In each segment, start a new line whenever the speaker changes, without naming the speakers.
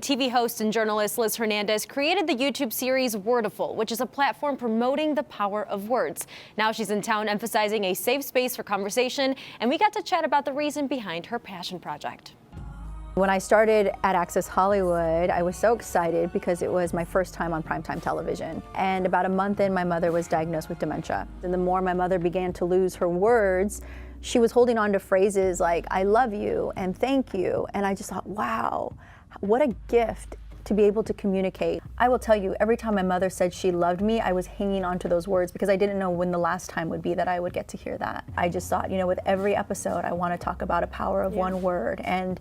TV host and journalist Liz Hernandez created the YouTube series Wordaful, which is a platform promoting the power of words. Now she's in town emphasizing a safe space for conversation, and we got to chat about the reason behind her passion project.
When I started at Access Hollywood, I was so excited because it was my first time on primetime television. And about a month in, my mother was diagnosed with dementia. And the more my mother began to lose her words, she was holding on to phrases like, "I love you" and "thank you." And I just thought, wow, what a gift to be able to communicate. I will tell you, every time my mother said she loved me, I was hanging on to those words because I didn't know when the last time would be that I would get to hear that. I just thought, with every episode, I want to talk about a power of one word. And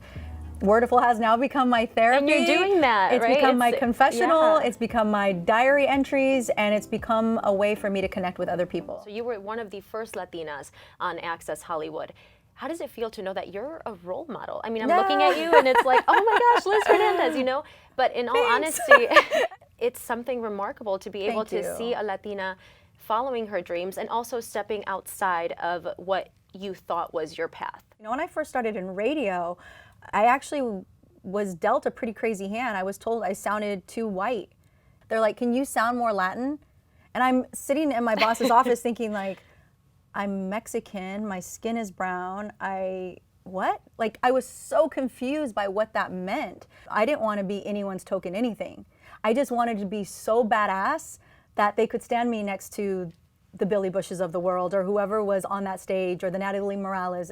Wordaful has now become my therapy.
And you're doing that,
right? It's become my confessional,
yeah.
It's become my diary entries, and it's become a way for me to connect with other people.
So you were one of the first Latinas on Access Hollywood. How does it feel to know that you're a role model? I mean, I'm looking at you and it's like, oh my gosh, Liz Hernandez, But in all honesty, it's something remarkable to be able to see a Latina following her dreams and also stepping outside of what you thought was your path.
When I first started in radio, I actually was dealt a pretty crazy hand. I was told I sounded too white. They're like, "Can you sound more Latin?" And I'm sitting in my boss's office thinking like, I'm Mexican, my skin is brown, what? Like, I was so confused by what that meant. I didn't want to be anyone's token anything. I just wanted to be so badass that they could stand me next to the Billy Bushes of the world or whoever was on that stage or the Natalie Morales.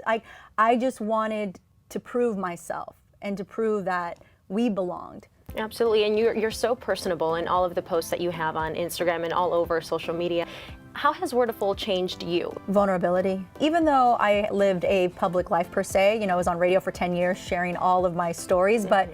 I just wanted to prove myself and to prove that we belonged.
Absolutely, and you're so personable in all of the posts that you have on Instagram and all over social media. How has Wordaful changed you?
Vulnerability. Even though I lived a public life per se, I was on radio for 10 years sharing all of my stories, but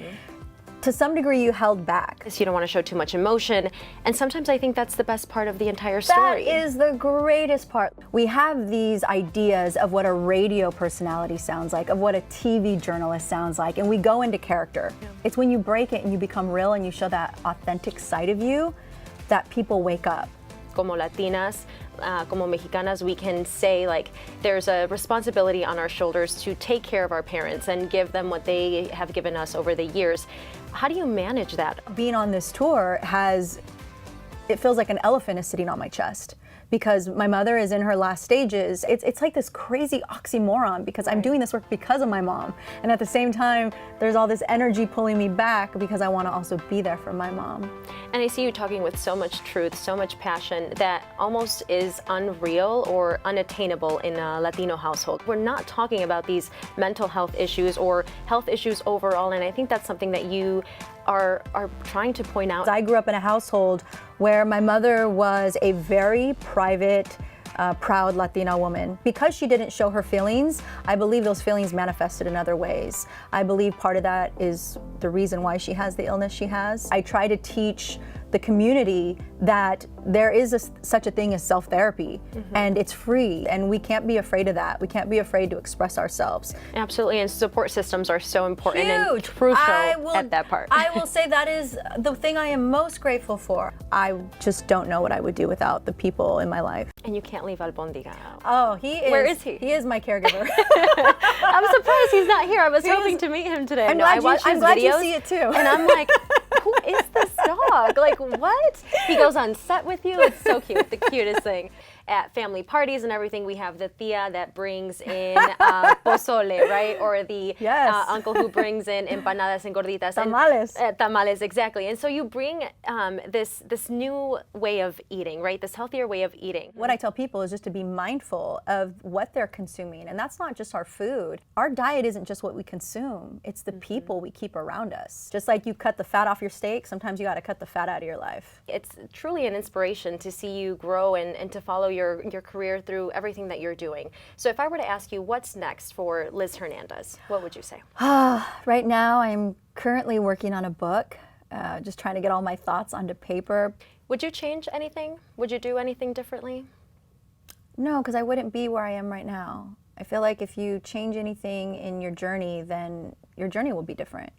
to some degree you held back.
You don't want to show too much emotion, and sometimes I think that's the best part of the entire story.
That is the greatest part. We have these ideas of what a radio personality sounds like, of what a TV journalist sounds like, and we go into character. Yeah. It's when you break it and you become real and you show that authentic side of you that people wake up.
Como Latinas, como Mexicanas, we can say like there's a responsibility on our shoulders to take care of our parents and give them what they have given us over the years. How do you manage that?
Being on this tour it feels like an elephant is sitting on my chest because my mother is in her last stages. It's like this crazy oxymoron because I'm doing this work because of my mom. And at the same time, there's all this energy pulling me back because I want to also be there for my mom.
And I see you talking with so much truth, so much passion that almost is unreal or unattainable in a Latino household. We're not talking about these mental health issues or health issues overall, and I think that's something that you are trying to point out.
I grew up in a household where my mother was a very private, proud Latina woman. Because she didn't show her feelings, I believe those feelings manifested in other ways. I believe part of that is the reason why she has the illness she has. I try to teach the community that there is such a thing as self-therapy, and it's free, and we can't be afraid of that. We can't be afraid to express ourselves.
Absolutely, and support systems are so important and crucial at that part.
I will say that is the thing I am most grateful for. I just don't know what I would do without the people in my life.
And you can't leave Albondiga out.
Oh, he is.
Where is he?
He is my caregiver.
I'm surprised he's not here. I was hoping to meet him today.
I'm glad you see it too.
And I'm like, who is this dog? Like, what? He goes on set with you. It's so cute, the cutest thing. At family parties and everything, we have the tia that brings in pozole, right? Or the uncle who brings in empanadas and gorditas.
Tamales.
Tamales, exactly. And so you bring this new way of eating, right? This healthier way of eating.
What I tell people is just to be mindful of what they're consuming. And that's not just our food. Our diet isn't just what we consume. It's the people we keep around us. Just like you cut the fat off your steak, sometimes you got to cut the fat out of your life.
It's truly an inspiration to see you grow and to follow your career through everything that you're doing. So if I were to ask you what's next for Liz Hernandez, what would you say?
Right now I'm currently working on a book, just trying to get all my thoughts onto paper.
Would you change anything? Would you do anything differently?
No, because I wouldn't be where I am right now. I feel like if you change anything in your journey, then your journey will be different.